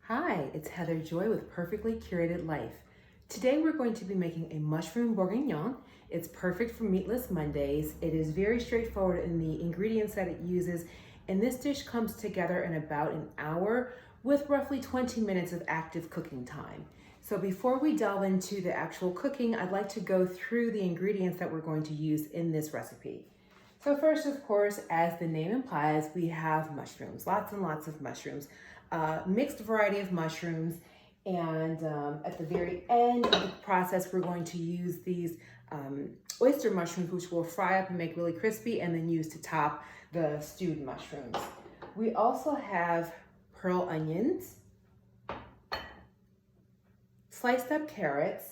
Hi, it's Heather Joy with Perfectly Curated Life. Today we're going to be making a mushroom bourguignon. It's perfect for meatless Mondays. It is very straightforward in the ingredients that it uses, and this dish comes together in about an hour with roughly 20 minutes of active cooking time. So before we delve into the actual cooking, I'd like to go through the ingredients that we're going to use in this recipe. So first, of course, as the name implies, we have mushrooms, lots and lots of mushrooms, mixed variety of mushrooms. And at the very end of the process, we're going to use these oyster mushrooms, which we'll fry up and make really crispy and then use to top the stewed mushrooms. We also have pearl onions, sliced up carrots,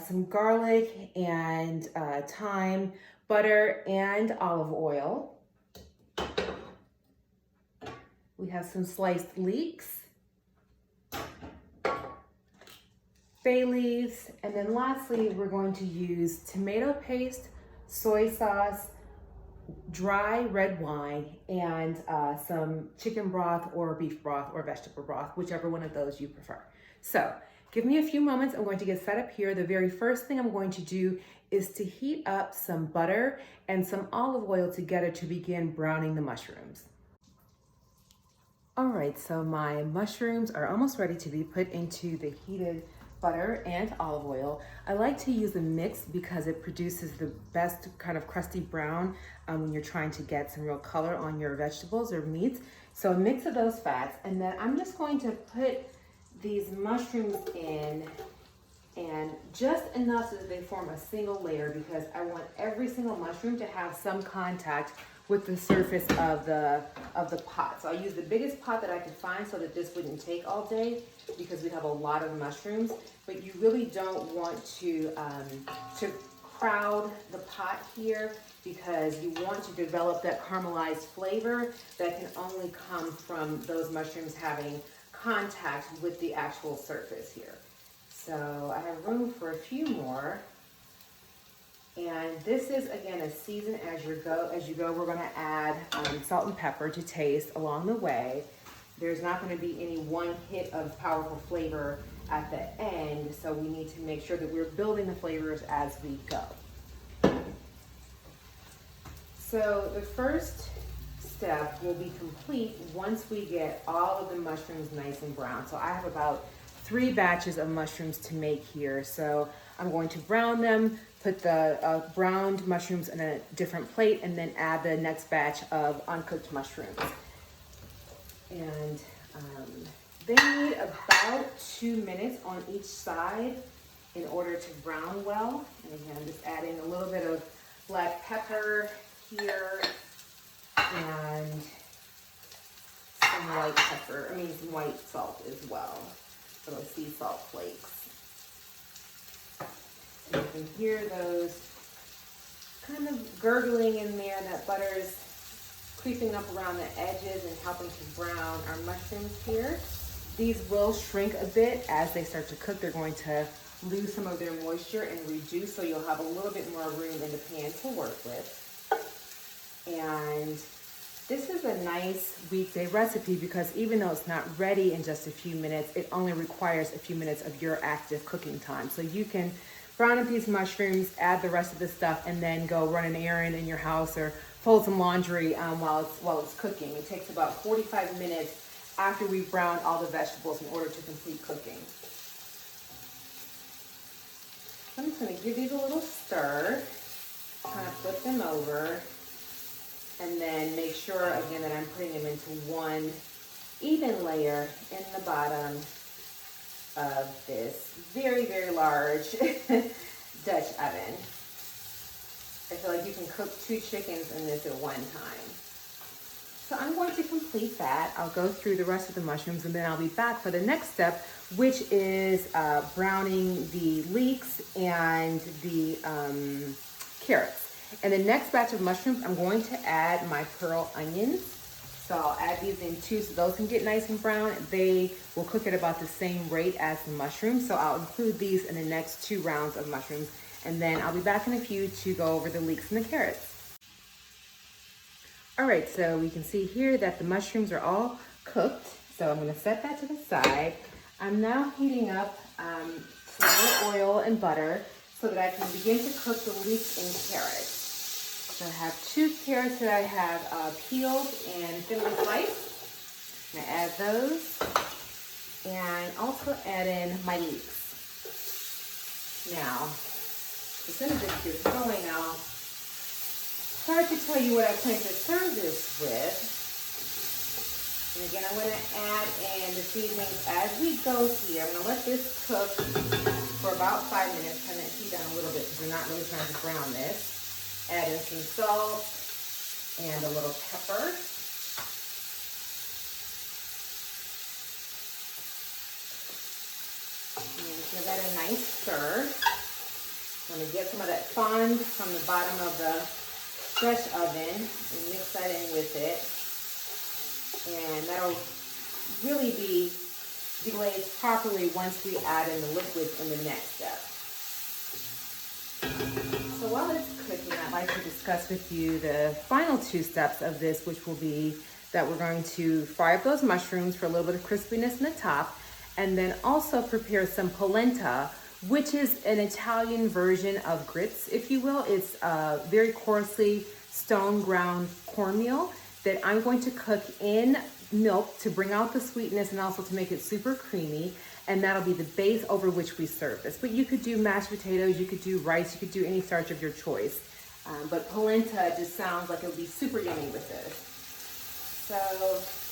some garlic and thyme, butter, and olive oil. We have some sliced leeks, bay leaves, and then lastly, we're going to use tomato paste, soy sauce, dry red wine, and some chicken broth or beef broth or vegetable broth, whichever one of those you prefer. So give me a few moments. I'm going to get set up here. The very first thing I'm going to do is to heat up some butter and some olive oil together to begin browning the mushrooms. All right, so my mushrooms are almost ready to be put into the heated butter and olive oil. I like to use a mix because it produces the best kind of crusty brown when you're trying to get some real color on your vegetables or meats. So a mix of those fats, and then I'm just going to put these mushrooms in and just enough so that they form a single layer, because I want every single mushroom to have some contact with the surface of the pot. So I use the biggest pot that I could find so that this wouldn't take all day, because we have a lot of mushrooms. But you really don't want to crowd the pot here, because you want to develop that caramelized flavor that can only come from those mushrooms having contact with the actual surface here. So I have room for a few more. And this is, again, a season as you go. We're going to add salt and pepper to taste along the way. There's not going to be any one hit of powerful flavor at the end, so we need to make sure that we're building the flavors as we go. So the first step will be complete once we get all of the mushrooms nice and brown. So I have about 3 batches of mushrooms to make here. So I'm going to brown them, put the browned mushrooms in a different plate, and then add the next batch of uncooked mushrooms. And they need about 2 minutes on each side in order to brown well. And again, I'm just adding a little bit of black pepper here and some white salt as well. Little sea salt flakes. You can hear those kind of gurgling in there. That butter is creeping up around the edges and helping to brown our mushrooms here. These will shrink a bit as they start to cook. They're going to lose some of their moisture and reduce, so you'll have a little bit more room in the pan to work with. And this is a nice weekday recipe because even though it's not ready in just a few minutes, it only requires a few minutes of your active cooking time. So you can brown up these mushrooms, add the rest of the stuff, and then go run an errand in your house or fold some laundry while it's cooking. It takes about 45 minutes after we've browned all the vegetables in order to complete cooking. I'm just going to give these a little stir, kind of flip them over, and then make sure again that I'm putting them into one even layer in the bottom of this very, very large Dutch oven. I feel like you can cook 2 chickens in this at one time. So I'm going to complete that. I'll go through the rest of the mushrooms, and then I'll be back for the next step, which is browning the leeks and the carrots. And the next batch of mushrooms, I'm going to add my pearl onions. So I'll add these in too, so those can get nice and brown. They will cook at about the same rate as the mushrooms. So I'll include these in the next 2 rounds of mushrooms. And then I'll be back in a few to go over the leeks and the carrots. All right, so we can see here that the mushrooms are all cooked. So I'm gonna set that to the side. I'm now heating up some more oil and butter so that I can begin to cook the leeks and carrots. So I have 2 carrots that I have peeled and thinly sliced. I'm gonna add those and also add in my leeks. Now, as soon as this gets going now, it's hard to tell you what I plan to serve this with. And again, I'm going to add in the seasonings as we go here. I'm going to let this cook for about 5 minutes. Turn that heat down a little bit because we're not really trying to brown this. Add in some salt and a little pepper. And give that a nice stir. I'm going to get some of that fond from the bottom of the fresh oven and mix that in with it. And that'll really be glazed properly once we add in the liquids in the next step. So while it's cooking, I'd like to discuss with you the final 2 steps of this, which will be that we're going to fry up those mushrooms for a little bit of crispiness in the top, and then also prepare some polenta, which is an Italian version of grits, if you will. It's very coarsely stone ground cornmeal that I'm going to cook in milk to bring out the sweetness and also to make it super creamy. And that'll be the base over which we serve this. But you could do mashed potatoes, you could do rice, you could do any starch of your choice. But polenta just sounds like it would be super yummy with this. So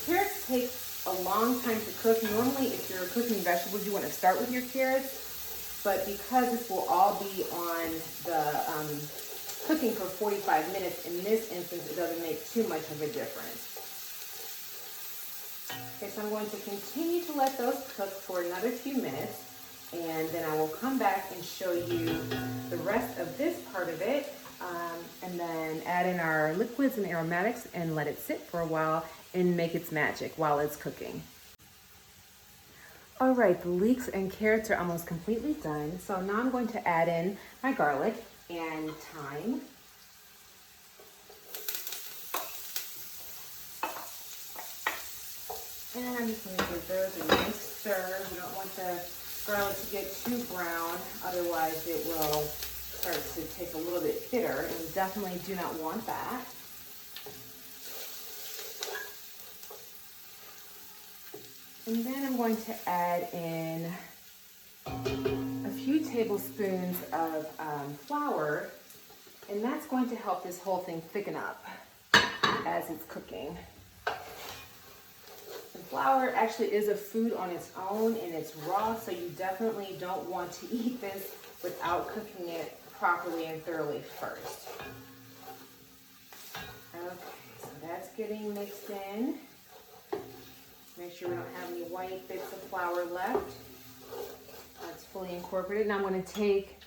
carrots take a long time to cook. Normally, if you're cooking vegetables, you want to start with your carrots. But because this will all be on the cooking for 45 minutes, in this instance, it doesn't make too much of a difference. Okay, so I'm going to continue to let those cook for another few minutes, and then I will come back and show you the rest of this part of it, and then add in our liquids and aromatics and let it sit for a while and make its magic while it's cooking. All right, the leeks and carrots are almost completely done. So now I'm going to add in my garlic and thyme. And I'm just going to give those a nice stir. You don't want the garlic to get too brown, otherwise it will start to taste a little bit bitter, and we definitely do not want that. And then I'm going to add in a few tablespoons of flour, and that's going to help this whole thing thicken up as it's cooking. And flour actually is a food on its own and it's raw, so you definitely don't want to eat this without cooking it properly and thoroughly first. Okay, so that's getting mixed in. Make sure we don't have any white bits of flour left. That's fully incorporated. Now I'm going to take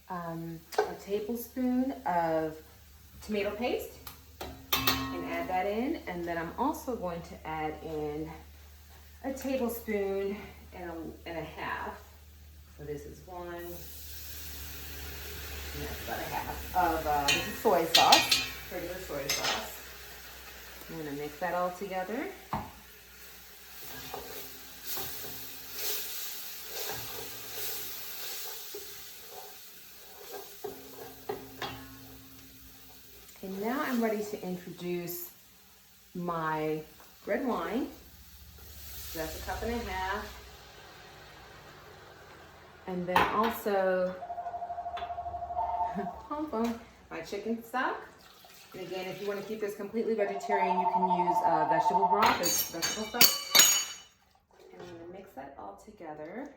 a tablespoon of tomato paste and add that in. And then I'm also going to add in a tablespoon and a half. So this is 1, and that's about a half of this is soy sauce, regular soy sauce. I'm going to mix that all together. And now I'm ready to introduce my red wine. So that's 1.5 cups. And then also my chicken stock. And again, if you want to keep this completely vegetarian, you can use vegetable broth, it's vegetable stock. And I'm going to mix that all together.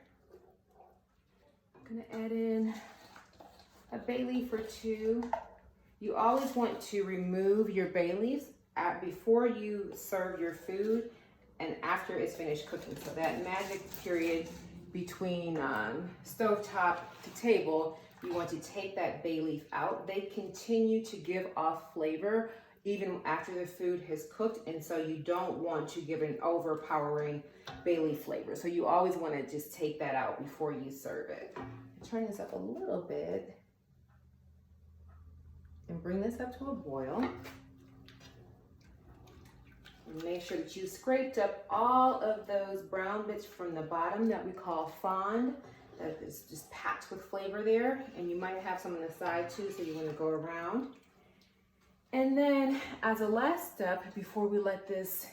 I'm going to add in a bay leaf or 2. You always want to remove your bay leaves before you serve your food and after it's finished cooking. So that magic period between stovetop to table, you want to take that bay leaf out. They continue to give off flavor even after the food has cooked, and so you don't want to give an overpowering bay leaf flavor. So you always want to just take that out before you serve it. Turn this up a little bit and bring this up to a boil. And make sure that you scraped up all of those brown bits from the bottom that we call fond. That is just packed with flavor there. And you might have some on the side too, so you want to go around. And then as a last step, before we let this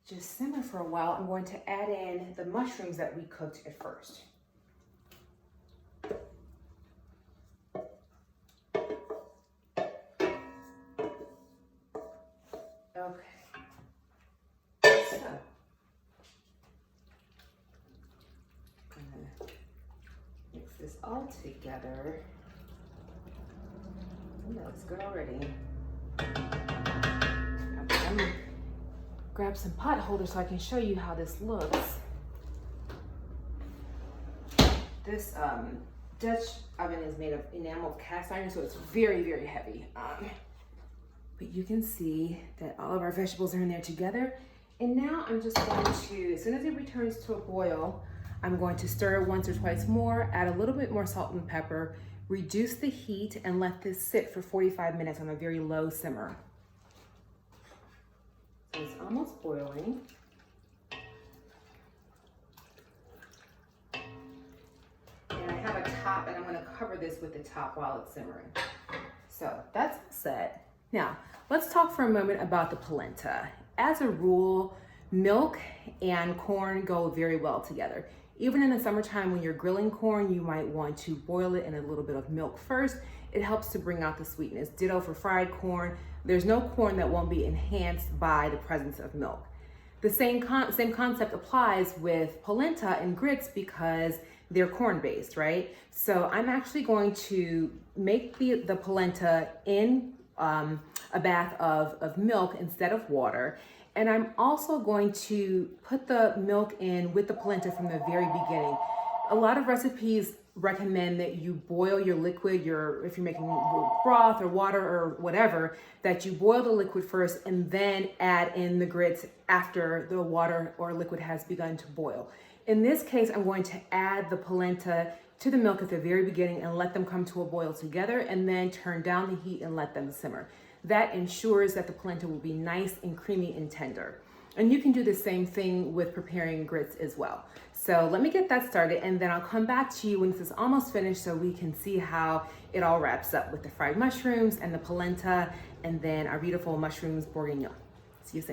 just simmer for a while, I'm going to add in the mushrooms that we cooked at first. Okay, so I'm gonna mix this all together. Ooh, that looks good already. Okay, I'm gonna grab some pot holders so I can show you how this looks. This Dutch oven is made of enamel cast iron, so it's very, very heavy. But you can see that all of our vegetables are in there together. And now I'm just going to, as soon as it returns to a boil, I'm going to stir it once or twice more, add a little bit more salt and pepper, reduce the heat, and let this sit for 45 minutes on a very low simmer. So it's almost boiling. And I have a top, and I'm going to cover this with the top while it's simmering. So that's set. Now, let's talk for a moment about the polenta. As a rule, milk and corn go very well together. Even in the summertime when you're grilling corn, you might want to boil it in a little bit of milk first. It helps to bring out the sweetness. Ditto for fried corn. There's no corn that won't be enhanced by the presence of milk. The same concept applies with polenta and grits because they're corn-based, right? So I'm actually going to make the polenta in a bath of milk instead of water. And I'm also going to put the milk in with the polenta from the very beginning. A lot of recipes recommend that you boil your liquid, if you're making broth or water or whatever, that you boil the liquid first and then add in the grits after the water or liquid has begun to boil. In this case, I'm going to add the polenta to the milk at the very beginning and let them come to a boil together, and then turn down the heat and let them simmer. That ensures that the polenta will be nice and creamy and tender. And you can do the same thing with preparing grits as well. So let me get that started, and then I'll come back to you when this is almost finished so we can see how it all wraps up with the fried mushrooms and the polenta and then our beautiful mushrooms bourguignon. See you soon.